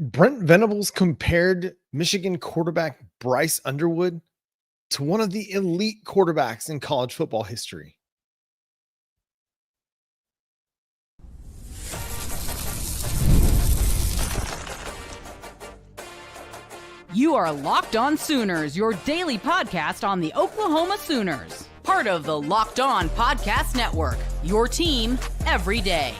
Brent Venables compared Michigan quarterback Bryce Underwood to one of the elite quarterbacks in college football history. You are Locked On Sooners, your daily podcast on the Oklahoma Sooners. Part of the Locked On Podcast Network, your team every day.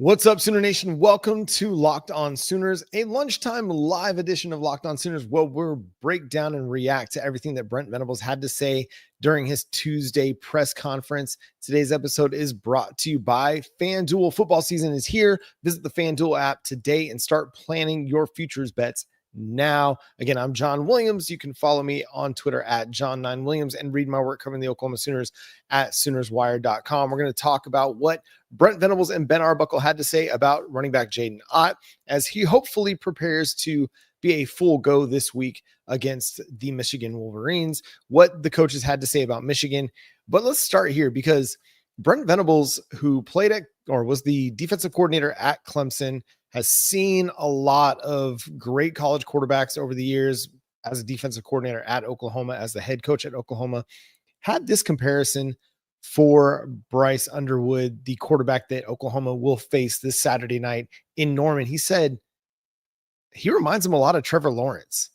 What's up, Sooner Nation? Welcome to Locked On Sooners, a lunchtime live edition of Locked On Sooners, where we'll break down and react to everything that Brent Venables had to say during his Tuesday press conference. Today's episode is brought to you by FanDuel. Football season is here. Visit the FanDuel app today and start planning your futures bets now. Again, I'm John Williams. You can follow me on Twitter at John9Williams and read my work covering the Oklahoma Sooners at SoonersWire.com. We're going to talk about what Brent Venables and Ben Arbuckle had to say about running back Jaden Ott as he hopefully prepares to be a full go this week against the Michigan Wolverines, what the coaches had to say about Michigan. But let's start here because Brent Venables, who played at or was the defensive coordinator at Clemson, has seen a lot of great college quarterbacks over the years as a defensive coordinator at Oklahoma, as the head coach at Oklahoma, had this comparison for Bryce Underwood, the quarterback that Oklahoma will face this Saturday night in Norman. He said he reminds him a lot of Trevor Lawrence.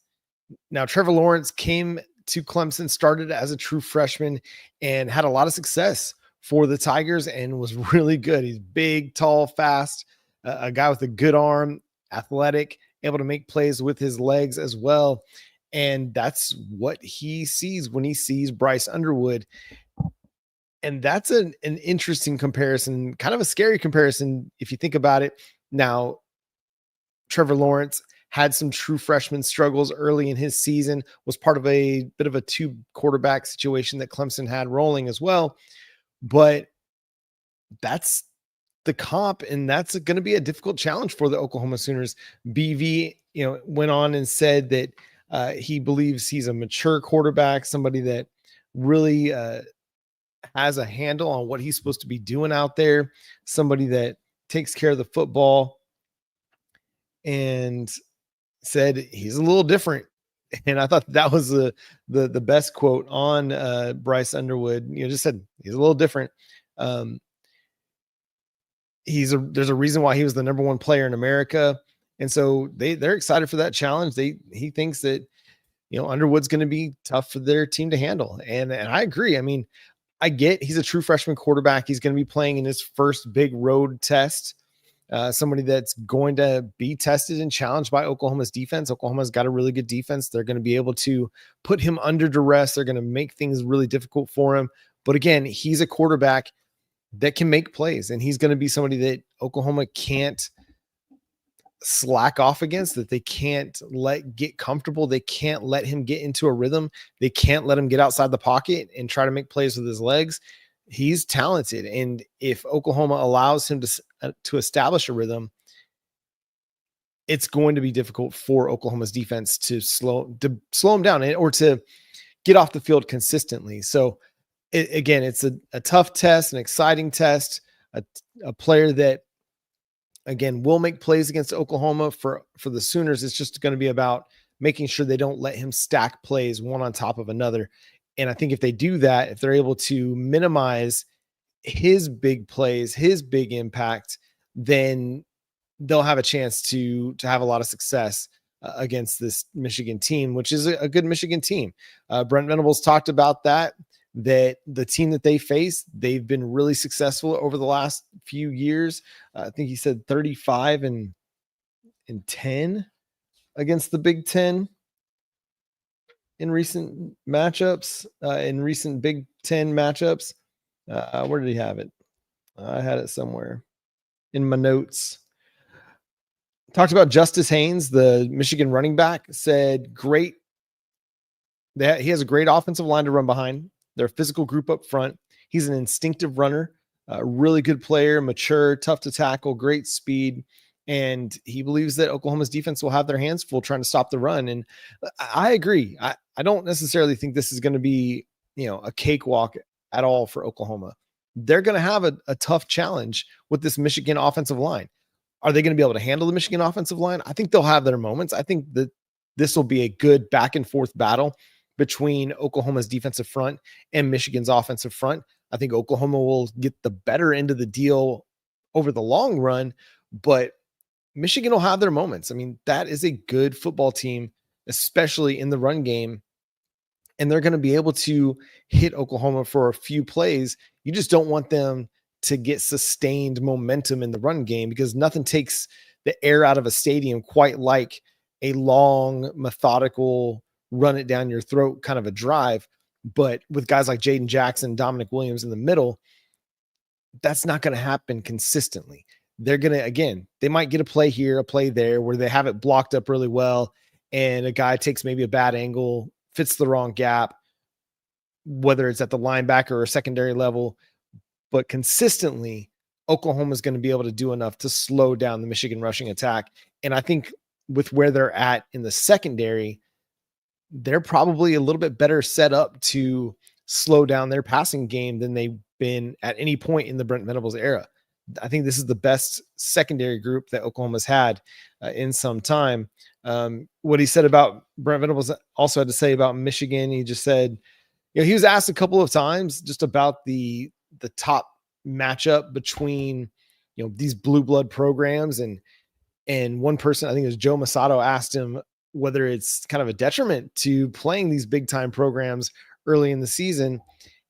Now, Trevor Lawrence came to Clemson, started as a true freshman, and had a lot of success for the Tigers and was really good. He's big, tall, fast, a guy with a good arm, athletic, able to make plays with his legs as well. And that's what he sees when he sees Bryce Underwood. And that's an interesting comparison, kind of a scary comparison if you think about it. Now, Trevor Lawrence had some true freshman struggles early in his season, was part of a bit of a two quarterback situation that Clemson had rolling as well. But that's the comp, and that's going to be a difficult challenge for the Oklahoma Sooners. BV, went on and said that he believes he's a mature quarterback, somebody that really has a handle on what he's supposed to be doing out there, somebody that takes care of the football, and said he's a little different. And I thought that was the best quote on Bryce Underwood. Just said he's a little different. There's a reason why he was the number one player in America. And so they're excited for that challenge. He thinks that, Underwood's going to be tough for their team to handle. And I agree. I mean, I get he's a true freshman quarterback. He's going to be playing in his first big road test. Somebody that's going to be tested and challenged by Oklahoma's defense. Oklahoma's got a really good defense. They're going to be able to put him under duress. They're going to make things really difficult for him. But again, he's a quarterback that can make plays, and he's going to be somebody that Oklahoma can't slack off against, that they can't let get comfortable. They can't let him get into a rhythm. They can't let him get outside the pocket and try to make plays with his legs. He's talented. And if Oklahoma allows him to establish a rhythm, it's going to be difficult for Oklahoma's defense to slow him down or to get off the field consistently. So again, it's a tough test, an exciting test, a player that, again, will make plays against Oklahoma for the Sooners. It's just going to be about making sure they don't let him stack plays one on top of another. And I think if they do that, if they're able to minimize his big plays, his big impact, then they'll have a chance to have a lot of success against this Michigan team, which is a good Michigan team. Brent Venables talked about that the team that they face, they've been really successful over the last few years. I think he said 35 and 10 against the Big Ten in recent matchups, in recent Big Ten matchups. Where did he have it? I had it somewhere in my notes. Talked about Justice Haynes, the Michigan running back, said great. That he has a great offensive line to run behind. They're a physical group up front. He's an instinctive runner, a really good player, mature, tough to tackle, great speed. And he believes that Oklahoma's defense will have their hands full trying to stop the run. And I agree. I don't necessarily think this is going to be, a cakewalk at all for Oklahoma. They're going to have a tough challenge with this Michigan offensive line. Are they going to be able to handle the Michigan offensive line? I think they'll have their moments. I think that this will be a good back and forth battle between Oklahoma's defensive front and Michigan's offensive front. I think Oklahoma will get the better end of the deal over the long run, but Michigan will have their moments. I mean, that is a good football team, especially in the run game, and they're going to be able to hit Oklahoma for a few plays. You just don't want them to get sustained momentum in the run game, because nothing takes the air out of a stadium quite like a long, methodical, run it down your throat kind of a drive. But with guys like Jaden Jackson, Dominic Williams in the middle, that's not going to happen consistently. They're going to, again, they might get a play here, a play there where they have it blocked up really well, and a guy takes maybe a bad angle, fits the wrong gap, whether it's at the linebacker or secondary level. But consistently, Oklahoma is going to be able to do enough to slow down the Michigan rushing attack. And I think with where they're at in the secondary, they're probably a little bit better set up to slow down their passing game than they've been at any point in the Brent Venables era. I think this is the best secondary group that Oklahoma's had in some time. What he said about Brent Venables also had to say about Michigan. He just said, he was asked a couple of times just about the top matchup between, these blue blood programs, and one person, I think it was Joe Masato, asked him whether it's kind of a detriment to playing these big time programs early in the season.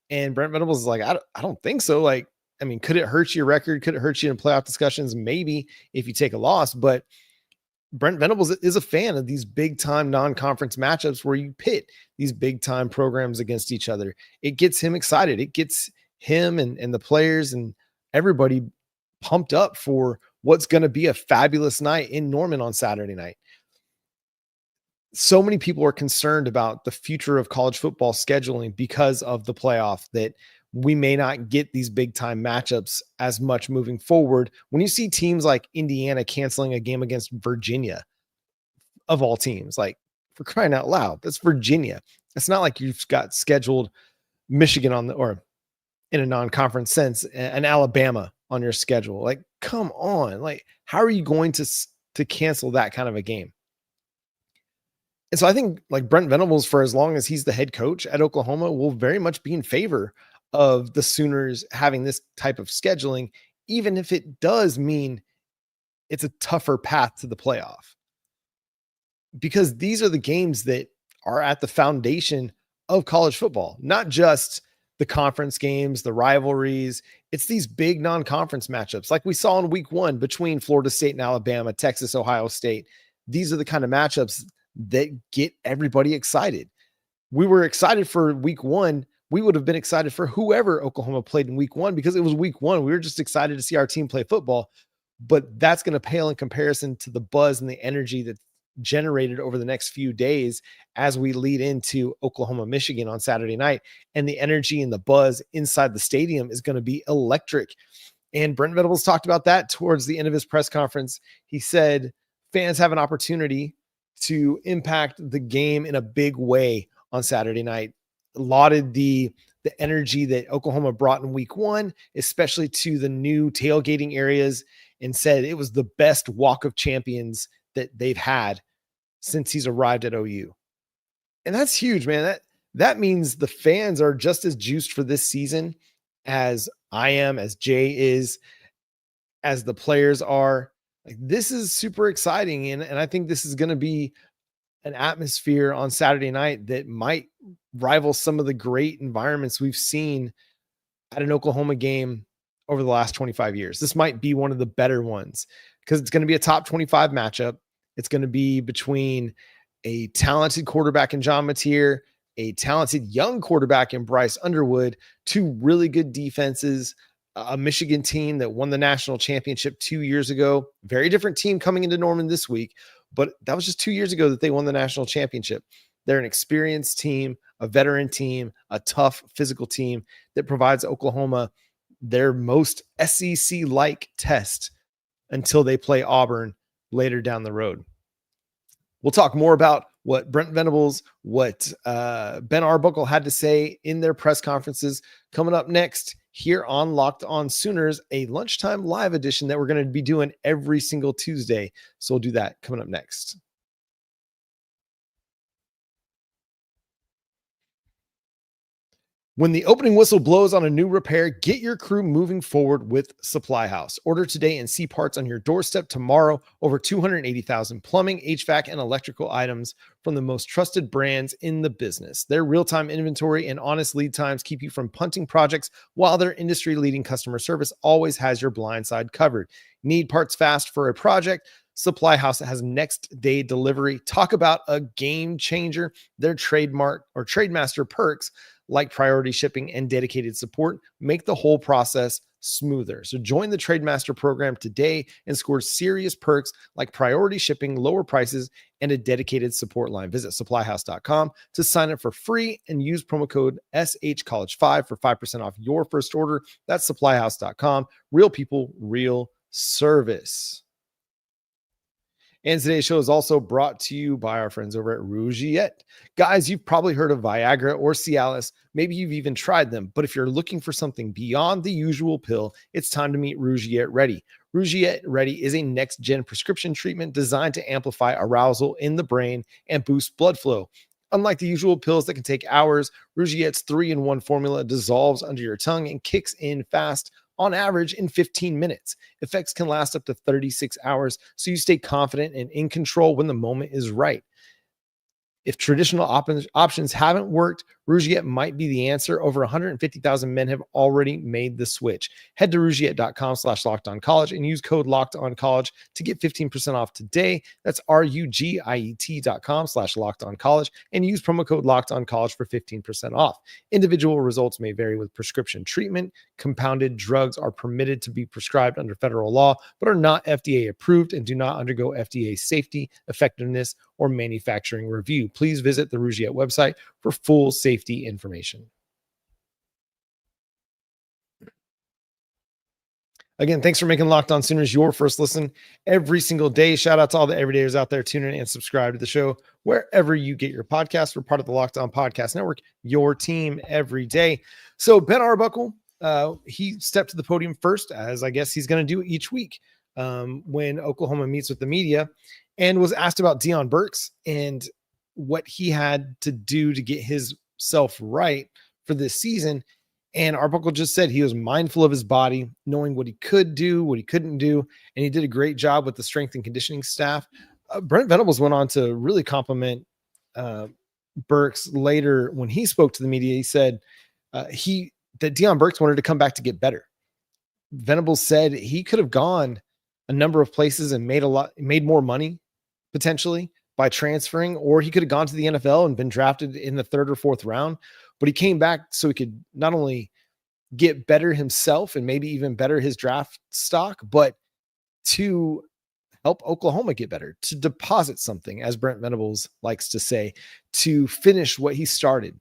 And Brent Venables is like, I don't think so. Like, I mean, could it hurt your record? Could it hurt you in playoff discussions? Maybe if you take a loss, but Brent Venables is a fan of these big time non-conference matchups where you pit these big time programs against each other. It gets him excited. It gets him and the players and everybody pumped up for what's going to be a fabulous night in Norman on Saturday night. So many people are concerned about the future of college football scheduling because of the playoff, that we may not get these big time matchups as much moving forward. When you see teams like Indiana canceling a game against Virginia, of all teams, like, for crying out loud, that's Virginia. It's not like you've got scheduled Michigan or in a non-conference sense, an Alabama on your schedule. Like, come on. Like, how are you going to cancel that kind of a game? And so I think, like, Brent Venables, for as long as he's the head coach at Oklahoma, will very much be in favor of the Sooners having this type of scheduling, even if it does mean it's a tougher path to the playoff. Because these are the games that are at the foundation of college football, not just the conference games, the rivalries. It's these big non-conference matchups like we saw in week 1 between Florida State and Alabama, Texas, Ohio State. These are the kind of matchups that get everybody excited. We were excited for week 1. We would have been excited for whoever Oklahoma played in week 1 because it was week 1. We were just excited to see our team play football, but that's going to pale in comparison to the buzz and the energy that's generated over the next few days as we lead into Oklahoma, Michigan on Saturday night. And the energy and the buzz inside the stadium is going to be electric. And Brent Venables talked about that towards the end of his press conference. He said fans have an opportunity to impact the game in a big way on Saturday night. Lauded the energy that Oklahoma brought in week 1, especially to the new tailgating areas, and said it was the best walk of champions that they've had since he's arrived at OU. And that's huge, man. That means the fans are just as juiced for this season as I am, as Jay is, as the players are. Like, this is super exciting. And I think this is going to be an atmosphere on Saturday night that might rival some of the great environments we've seen at an Oklahoma game over the last 25 years. This might be one of the better ones because it's going to be a top 25 matchup. It's going to be between a talented quarterback in John Mateer, a talented young quarterback in Bryce Underwood, 2 really good defenses, a Michigan team that won the national championship 2 years ago. Very different team coming into Norman this week, but that was just 2 years ago that they won the national championship. They're an experienced team, a veteran team, a tough physical team that provides Oklahoma their most SEC-like test until they play Auburn later down the road. We'll talk more about what Brent Venables, what Ben Arbuckle had to say in their press conferences coming up next here on Locked On Sooners, a lunchtime live edition that we're going to be doing every single Tuesday. So we'll do that coming up next. When the opening whistle blows on a new repair, get your crew moving forward with SupplyHouse. Order today and see parts on your doorstep tomorrow. Over 280,000 plumbing, HVAC, and electrical items from the most trusted brands in the business. Their real-time inventory and honest lead times keep you from punting projects, while their industry-leading customer service always has your blind side covered. Need parts fast for a project? SupplyHouse has next day delivery. Talk about a game changer. Their trademark or Trademaster perks like priority shipping and dedicated support make the whole process smoother. So join the Trademaster program today and score serious perks like priority shipping, lower prices, and a dedicated support line. Visit supplyhouse.com to sign up for free and use promo code SHCollege5 for 5% off your first order. That's supplyhouse.com. Real people, real service. And today's show is also brought to you by our friends over at Rugiet. Guys, you've probably heard of Viagra or Cialis. Maybe you've even tried them. But if you're looking for something beyond the usual pill, it's time to meet Rugiet Ready. Rugiet Ready is a next-gen prescription treatment designed to amplify arousal in the brain and boost blood flow. Unlike the usual pills that can take hours, Rugiet's 3-in-1 formula dissolves under your tongue and kicks in fast, on average in 15 minutes. Effects can last up to 36 hours, so you stay confident and in control when the moment is right. If traditional options haven't worked, Rugiet might be the answer. Over 150,000 men have already made the switch. Head to rugiet.com/lockedoncollege and use code LOCKEDONCollege to get 15% off today. That's rugiet.com/lockedoncollege and use promo code LOCKEDONCollege for 15% off. Individual results may vary with prescription treatment. Compounded drugs are permitted to be prescribed under federal law, but are not FDA approved and do not undergo FDA safety, effectiveness, or manufacturing review. Please visit the Rugiet website for full safety information. Again, thanks for making Locked On Sooners your first listen every single day. Shout out to all the everydayers out there tuning in and subscribe to the show wherever you get your podcast. We're part of the Locked On Podcast Network, your team every day. So Ben Arbuckle, he stepped to the podium first, as I guess he's going to do each week when Oklahoma meets with the media, and was asked about Deion Burks and what he had to do to get himself right for this season. And Arbuckle just said he was mindful of his body, knowing what he could do, what he couldn't do, and he did a great job with the strength and conditioning staff. Brent Venables went on to really compliment Burks later when he spoke to the media. He said that Deion Burks wanted to come back to get better. Venables said he could have gone a number of places and made more money potentially by transferring, or he could have gone to the NFL and been drafted in the 3rd or 4th round, but he came back so he could not only get better himself and maybe even better his draft stock, but to help Oklahoma get better, to deposit something, as Brent Venables likes to say, to finish what he started.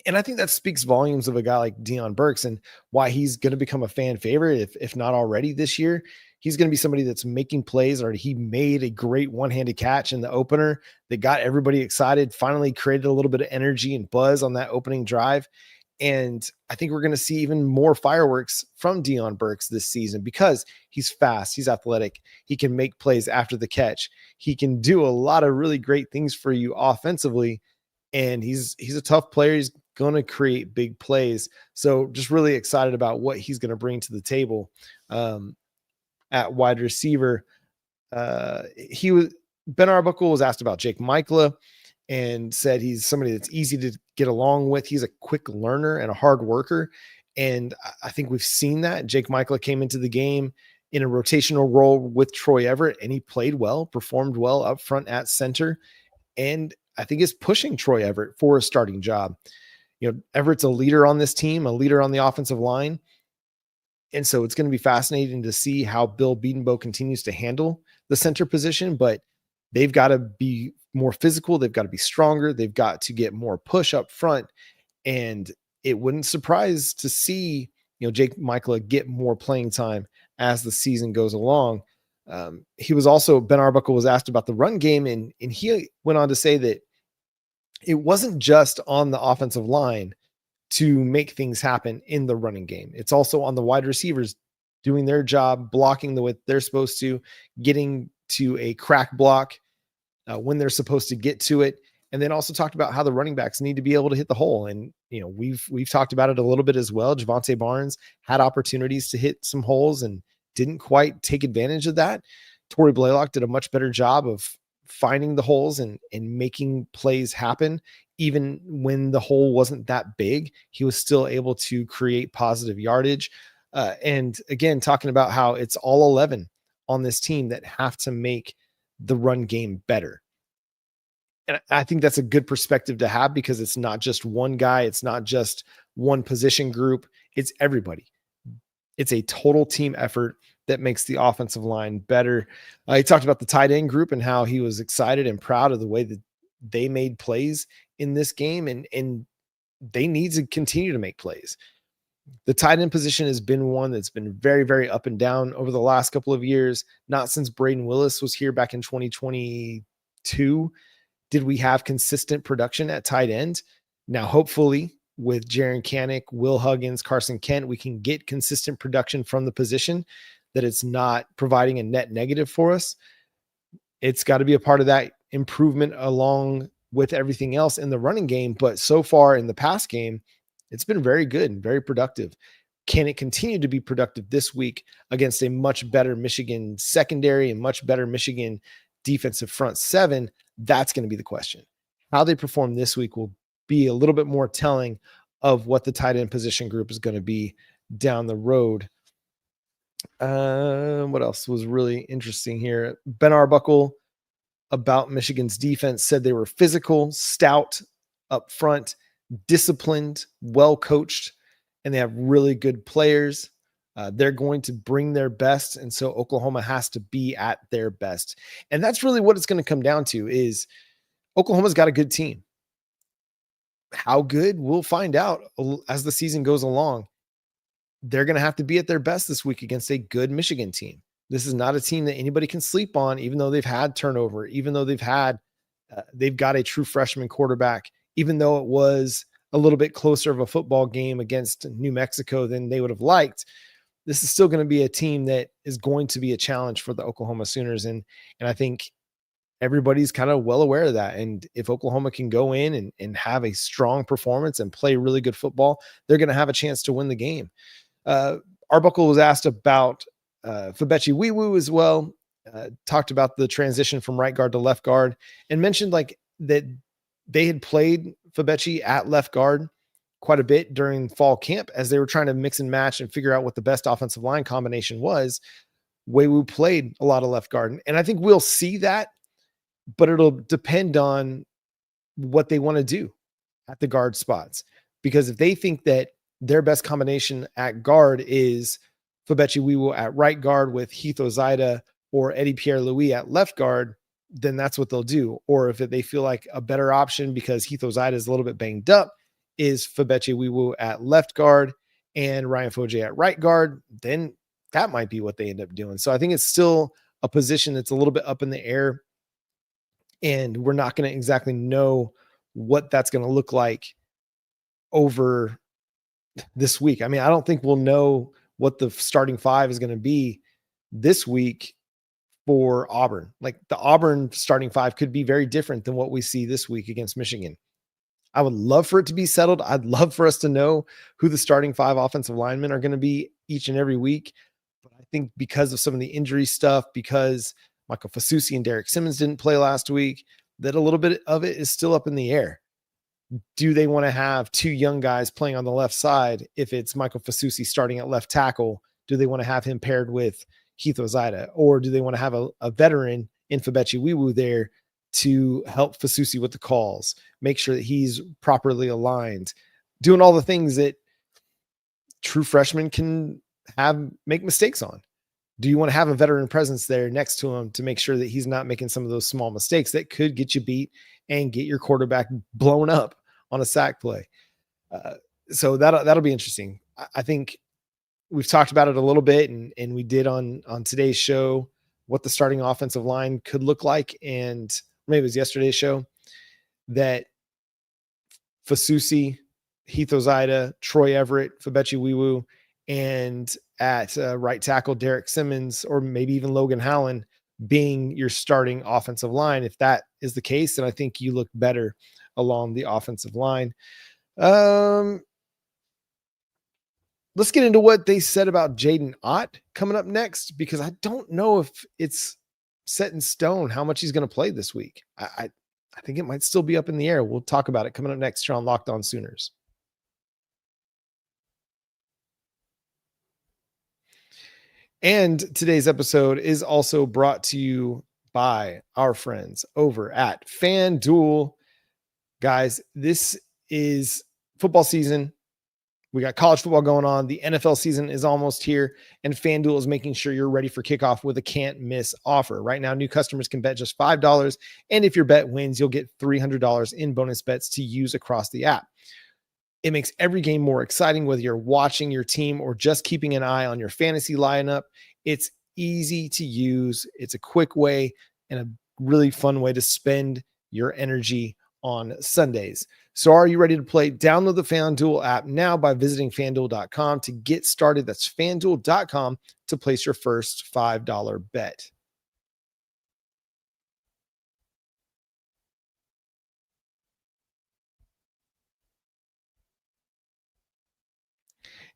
And I think that speaks volumes of a guy like Deion Burks and why he's going to become a fan favorite, if not already this year. He's going to be somebody that's making plays, or he made a great one-handed catch in the opener that got everybody excited, finally created a little bit of energy and buzz on that opening drive. And I think we're going to see even more fireworks from Deion Burks this season because he's fast, he's athletic, he can make plays after the catch. He can do a lot of really great things for you offensively, and he's a tough player. He's going to create big plays. So just really excited about what he's going to bring to the table. At wide receiver, Ben Arbuckle was asked about Jake Michla and said he's somebody that's easy to get along with. He's a quick learner and a hard worker, and I think we've seen that. Jake Michla came into the game in a rotational role with Troy Everett, and he played well, performed well up front at center, and I think is pushing Troy Everett for a starting job. You know, Everett's a leader on this team, a leader on the offensive line. And so it's going to be fascinating to see how Bill Bedenbaugh continues to handle the center position, but they've got to be more physical. They've got to be stronger. They've got to get more push up front. And it wouldn't surprise to see, Jake Michla get more playing time as the season goes along. Ben Arbuckle was asked about the run game, and he went on to say that it wasn't just on the offensive line to make things happen in the running game. It's also on the wide receivers doing their job, blocking the way they're supposed to, getting to a crack block when they're supposed to get to it. And then also talked about how the running backs need to be able to hit the hole. And, we've talked about it a little bit as well. Javonte Barnes had opportunities to hit some holes and didn't quite take advantage of that. Torrey Blaylock did a much better job of finding the holes and making plays happen. Even when the hole wasn't that big, he was still able to create positive yardage. And again, talking about how it's all 11 on this team that have to make the run game better. And I think that's a good perspective to have, because it's not just one guy. It's not just one position group. It's everybody. It's a total team effort that makes the offensive line better. He talked about the tight end group and how he was excited and proud of the way that they made plays in this game, and they need to continue to make plays. The tight end position has been one that's been very, very up and down over the last couple of years. Not since Braden Willis was here back in 2022 did we have consistent production at tight end. Now, hopefully, with Jaren Kanak, Will Huggins, Carson Kent, we can get consistent production from the position, that it's not providing a net negative for us. It's got to be a part of that improvement along with everything else in the running game. But so far in the pass game, it's been very good and very productive. Can it continue to be productive this week against a much better Michigan secondary and much better Michigan defensive front seven? That's going to be the question. How they perform this week will be a little bit more telling of what the tight end position group is going to be down the road. What else was really interesting here? Ben Arbuckle about Michigan's defense said they were physical, stout up front, disciplined, well coached, and they have really good players. They're going to bring their best, and so Oklahoma has to be at their best. And that's really what it's going to come down to, is Oklahoma's got a good team. How good? We'll find out as the season goes along. They're going to have to be at their best this week against a good Michigan team. This is not a team that anybody can sleep on, even though they've had turnover, even though they've got a true freshman quarterback, even though it was a little bit closer of a football game against New Mexico than they would have liked. This is still going to be a team that is going to be a challenge for the Oklahoma Sooners. And I think everybody's kind of well aware of that. And if Oklahoma can go in and have a strong performance and play really good football, they're going to have a chance to win the game. Arbuckle was asked about Fabechi Wiwu as well, talked about the transition from right guard to left guard, and mentioned like that they had played Fabechi at left guard quite a bit during fall camp as they were trying to mix and match and figure out what the best offensive line combination was. Wiwu played a lot of left guard, and I think we'll see that, but it'll depend on what they want to do at the guard spots. Because if they think that their best combination at guard is Fabechi Wiwu at right guard with Heath Ozaida or Eddie Pierre-Louis at left guard, then that's what they'll do. Or if they feel like a better option because Heath Ozaida is a little bit banged up is Fabechi Wiwu at left guard and Ryan Foje at right guard, then that might be what they end up doing. So I think it's still a position that's a little bit up in the air, and we're not going to exactly know what that's going to look like over this week. I mean, I don't think we'll know what the starting five is going to be this week for Auburn. Like the Auburn starting five could be very different than what we see this week against Michigan. I would love for it to be settled. I'd love for us to know who the starting five offensive linemen are going to be each and every week. But I think because of some of the injury stuff, because Michael Fasusi and Derek Simmons didn't play last week, that a little bit of it is still up in the air. Do they want to have two young guys playing on the left side? If it's Michael Fasusi starting at left tackle, do they want to have him paired with Heath Ozaida? Or do they want to have a veteran in Fabechi Wiwu there to help Fasusi with the calls, make sure that he's properly aligned, doing all the things that true freshmen can make mistakes on? Do you want to have a veteran presence there next to him to make sure that he's not making some of those small mistakes that could get you beat and get your quarterback blown up on a sack play? So that'll be interesting. I think we've talked about it a little bit, and we did on today's show what the starting offensive line could look like. And maybe it was yesterday's show that Fasusi, Heath Ozida, Troy Everett, Fabechi Wiwu, and at right tackle, Derek Simmons, or maybe even Logan Howland being your starting offensive line. If that is the case, then I think you look better along the offensive line. Let's get into what they said about Jaden Ott coming up next, because I don't know if it's set in stone how much he's going to play this week. I think it might still be up in the air. We'll talk about it coming up next here on Locked On Sooners. And today's episode is also brought to you by our friends over at FanDuel. Guys, this is football season. We got college football going on. The NFL season is almost here, and FanDuel is making sure you're ready for kickoff with a can't miss offer. Right now, new customers can bet just $5, and if your bet wins, you'll get $300 in bonus bets to use across the app. It makes every game more exciting, whether you're watching your team or just keeping an eye on your fantasy lineup. It's easy to use. It's a quick way and a really fun way to spend your energy on Sundays. So are you ready to play? Download the FanDuel app now by visiting FanDuel.com to get started. That's FanDuel.com to place your first $5 bet.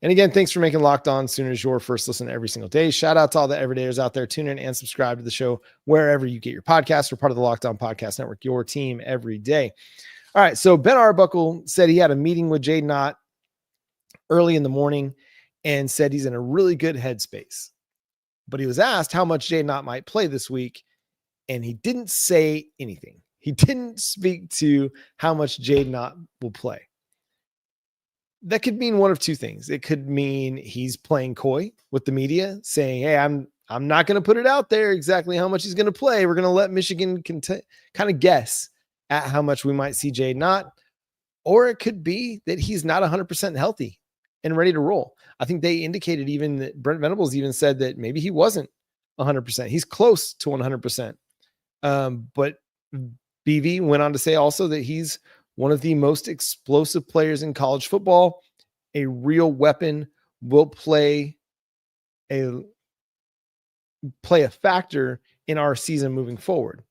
And again, thanks for making Locked On Sooners your first listen every single day. Shout out to all the everydayers out there. Tune in and subscribe to the show wherever you get your podcasts. We're part of the Locked On Podcast Network, your team every day. All right, so Ben Arbuckle said he had a meeting with Jaden Ott early in the morning and said he's in a really good headspace. But he was asked how much Jaden Ott might play this week, and he didn't say anything. He didn't speak to how much Jaden Ott will play. That could mean one of two things. It could mean he's playing coy with the media, saying, hey, I'm not going to put it out there exactly how much he's going to play. We're going to let Michigan kind of guess at how much we might see Jaden Ott. Or it could be that he's not 100% healthy and ready to roll. I think they indicated even that Brent Venables even said that maybe he wasn't 100%. He's close to 100%. But BV went on to say also that he's one of the most explosive players in college football, a real weapon, will play a factor in our season moving forward.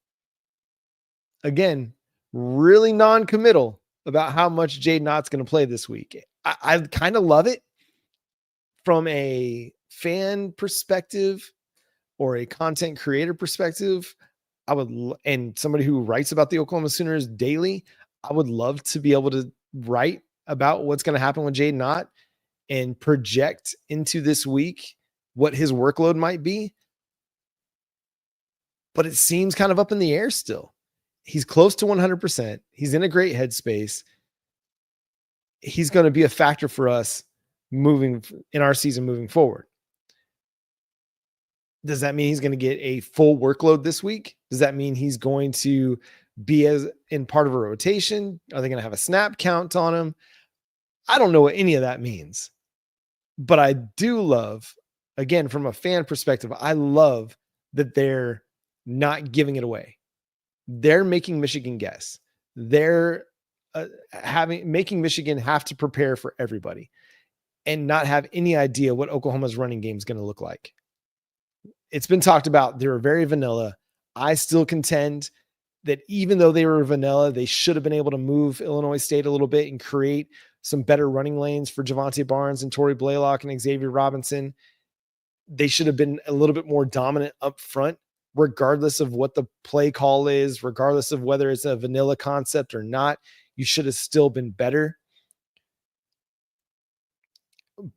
Again, really non-committal about how much Jaden Ott's going to play this week. I kind of love it from a fan perspective or a content creator perspective. And somebody who writes about the Oklahoma Sooners daily, I would love to be able to write about what's going to happen with Jaden Ott and project into this week what his workload might be. But it seems kind of up in the air still. He's close to 100%. He's in a great headspace. He's going to be a factor for us moving in our season moving forward. Does that mean he's going to get a full workload this week? Does that mean he's going to be as in part of a rotation? Are they going to have a snap count on him? I don't know what any of that means, but I do love, again, from a fan perspective, I love that they're not giving it away. They're making Michigan guess. They're making Michigan have to prepare for everybody and not have any idea what Oklahoma's running game is going to look like. It's been talked about. They were very vanilla. I still contend that even though they were vanilla, they should have been able to move Illinois State a little bit and create some better running lanes for Javonte Barnes and Torrey Blaylock and Xavier Robinson. They should have been a little bit more dominant up front, regardless of what the play call is, regardless of whether it's a vanilla concept or not. You should have still been better.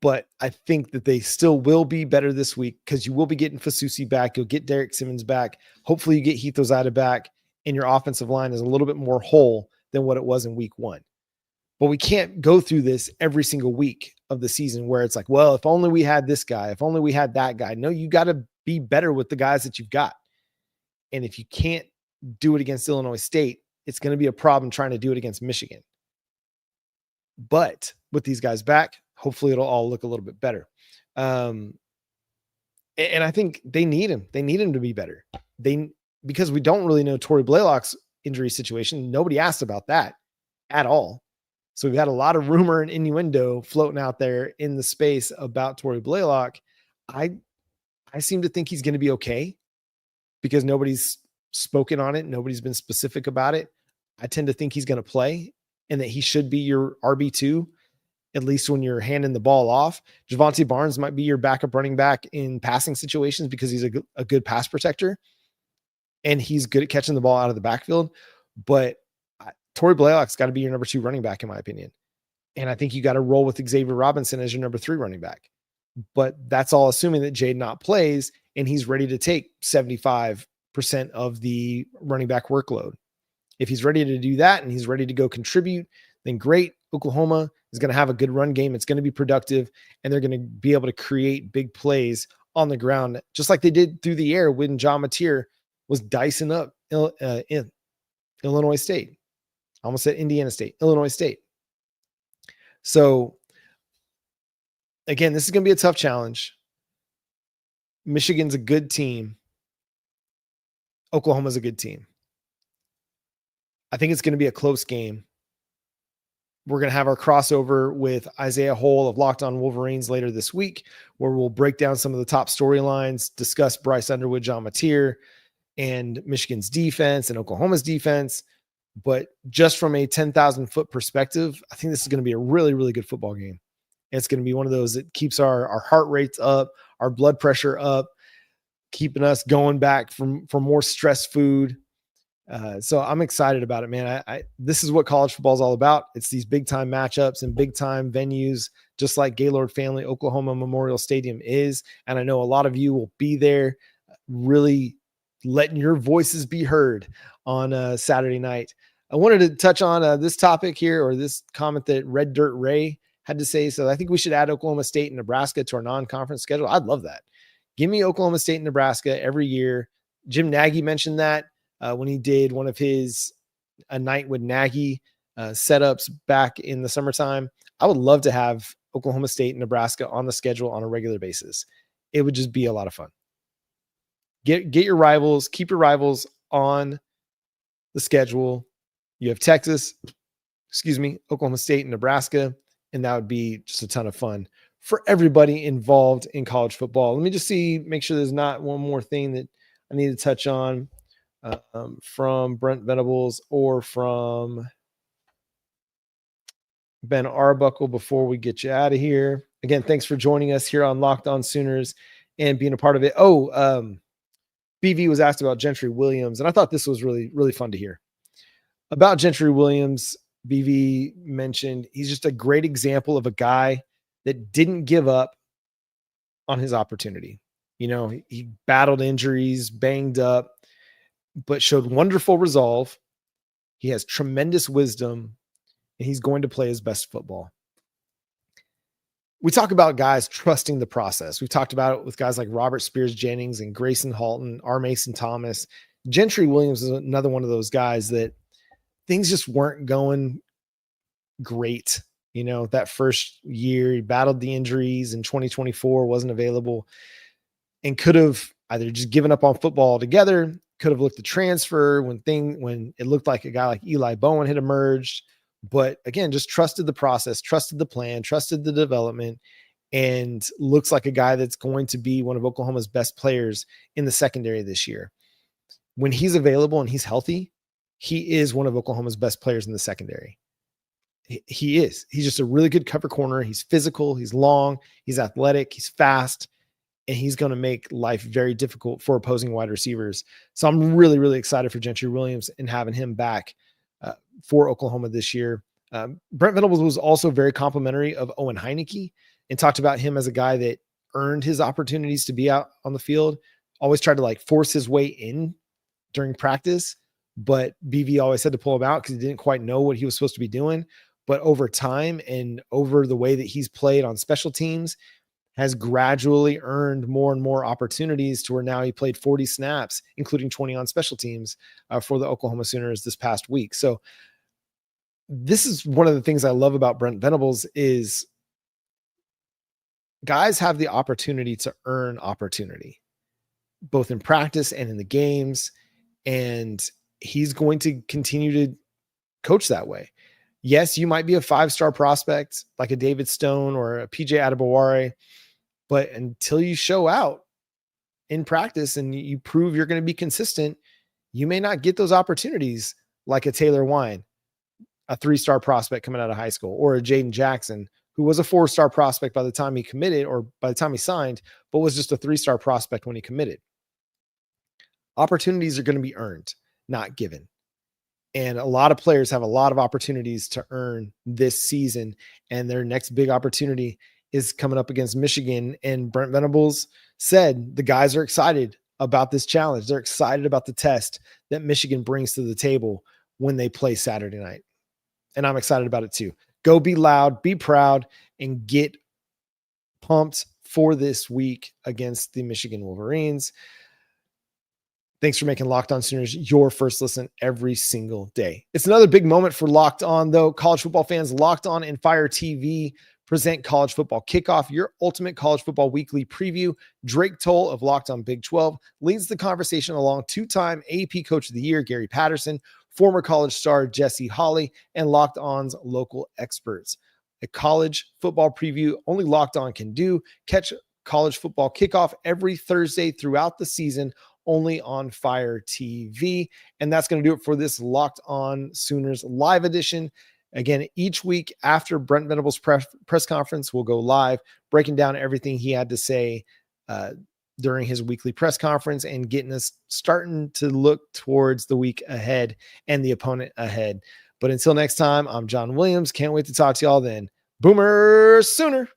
But I think that they still will be better this week because you will be getting Fasusi back. You'll get Derek Simmons back. Hopefully you get Heath Ozida back, and your offensive line is a little bit more whole than what it was in week one. But we can't go through this every single week of the season where it's like, well, if only we had this guy, if only we had that guy. No, you got to be better with the guys that you've got. And if you can't do it against Illinois State, it's going to be a problem trying to do it against Michigan. But with these guys back, hopefully it'll all look a little bit better. And I think they need him. They need him to be better. Because we don't really know Torrey Blaylock's injury situation. Nobody asked about that at all. So we've had a lot of rumor and innuendo floating out there in the space about Torrey Blaylock. I seem to think he's going to be okay because nobody's spoken on it. Nobody's been specific about it. I tend to think he's going to play and that he should be your RB2, at least when you're handing the ball off. Javonte Barnes might be your backup running back in passing situations because he's a good pass protector and he's good at catching the ball out of the backfield. But Torrey Blaylock's got to be your number 2 running back, in my opinion. And I think you got to roll with Xavier Robinson as your number 3 running back. But that's all assuming that Jaden Ott plays and he's ready to take 75% of the running back workload. If he's ready to do that and he's ready to go contribute, then great. Oklahoma is going to have a good run game. It's going to be productive, and they're going to be able to create big plays on the ground, just like they did through the air when John Mateer was dicing up in Illinois State. I almost said Indiana State, Illinois State. So again, this is going to be a tough challenge. Michigan's a good team. Oklahoma's a good team. I think it's going to be a close game. We're going to have our crossover with Isaiah Hole of Locked On Wolverines later this week, where we'll break down some of the top storylines, discuss Bryce Underwood, John Mateer, and Michigan's defense and Oklahoma's defense. But just from a 10,000 foot perspective, I think this is going to be a really, really good football game. And it's going to be one of those that keeps our heart rates up, our blood pressure up, keeping us going back for more stress food. So I'm excited about it, man. This is what college football is all about. It's these big time matchups and big time venues, just like Gaylord Family Oklahoma Memorial Stadium is. And I know a lot of you will be there, really letting your voices be heard on Saturday night. I wanted to touch on this topic here, or this comment that Red Dirt Ray had to say. So I think we should add Oklahoma State and Nebraska to our non-conference schedule. I'd love that. Give me Oklahoma State and Nebraska every year. Jim Nagy mentioned that when he did one of his A Night with Nagy setups back in the summertime. I would love to have Oklahoma State and Nebraska on the schedule on a regular basis. It would just be a lot of fun. Get your rivals, keep your rivals on the schedule. You have Oklahoma State and Nebraska, and that would be just a ton of fun for everybody involved in college football. Let me just make sure there's not one more thing that I need to touch on from Brent Venables or from Ben Arbuckle before we get you out of here. Again, thanks for joining us here on Locked On Sooners and being a part of it. BV was asked about Gentry Williams, and I thought this was really, really fun to hear. About Gentry Williams, BV mentioned he's just a great example of a guy that didn't give up on his opportunity. You know, he battled injuries, banged up, but showed wonderful resolve. He has tremendous wisdom, and he's going to play his best football. We talk about guys trusting the process. We've talked about it with guys like Robert Spears Jennings and Grayson Halton, R. Mason Thomas. Gentry Williams is another one of those guys that things just weren't going great. You know, that first year he battled the injuries in 2024, wasn't available, and could have either just given up on football altogether, could have looked to transfer when it looked like a guy like Eli Bowen had emerged. But again, just trusted the process, trusted the plan, trusted the development, and looks like a guy that's going to be one of Oklahoma's best players in the secondary this year. When he's available and he's healthy, he is one of Oklahoma's best players in the secondary. He is. He's just a really good cover corner. He's physical. He's long. He's athletic. He's fast. And he's going to make life very difficult for opposing wide receivers. So I'm really, really excited for Gentry Williams and having him back for Oklahoma this year. Brent Venables was also very complimentary of Owen Heineke and talked about him as a guy that earned his opportunities to be out on the field, always tried to force his way in during practice, but BV always had to pull him out because he didn't quite know what he was supposed to be doing. But over time and over the way that he's played on special teams, has gradually earned more and more opportunities to where now he played 40 snaps, including 20 on special teams for the Oklahoma Sooners this past week. So this is one of the things I love about Brent Venables is guys have the opportunity to earn opportunity, both in practice and in the games. And he's going to continue to coach that way. Yes, you might be a 5-star prospect like a David Stone or a PJ Adebaware, but until you show out in practice and you prove you're going to be consistent, you may not get those opportunities like a Taylor Wine, a 3-star prospect coming out of high school, or a Jaden Jackson, who was a 4-star prospect by the time he committed or by the time he signed, but was just a 3-star prospect when he committed. Opportunities are going to be earned, not given. And a lot of players have a lot of opportunities to earn this season. And their next big opportunity is coming up against Michigan. And Brent Venables said the guys are excited about this challenge. They're excited about the test that Michigan brings to the table when they play Saturday night. And I'm excited about it too. Go be loud, be proud, and get pumped for this week against the Michigan Wolverines. Thanks for making Locked On Sooners your first listen every single day. It's another big moment for Locked On, though. College football fans, Locked On and Fire TV present College Football Kickoff, your ultimate college football weekly preview. Drake Toll of Locked On Big 12 leads the conversation along two-time AP Coach of the Year, Gary Patterson, former college star Jesse Holley, and Locked On's local experts. A college football preview only Locked On can do. Catch College Football Kickoff every Thursday throughout the season, only on Fire TV. And that's going to do it for this Locked On Sooners live edition. Again, each week after Brent Venables' press conference, we'll go live, breaking down everything he had to say during his weekly press conference and getting us starting to look towards the week ahead and the opponent ahead. But until next time, I'm John Williams. Can't wait to talk to y'all then. Boomer Sooner.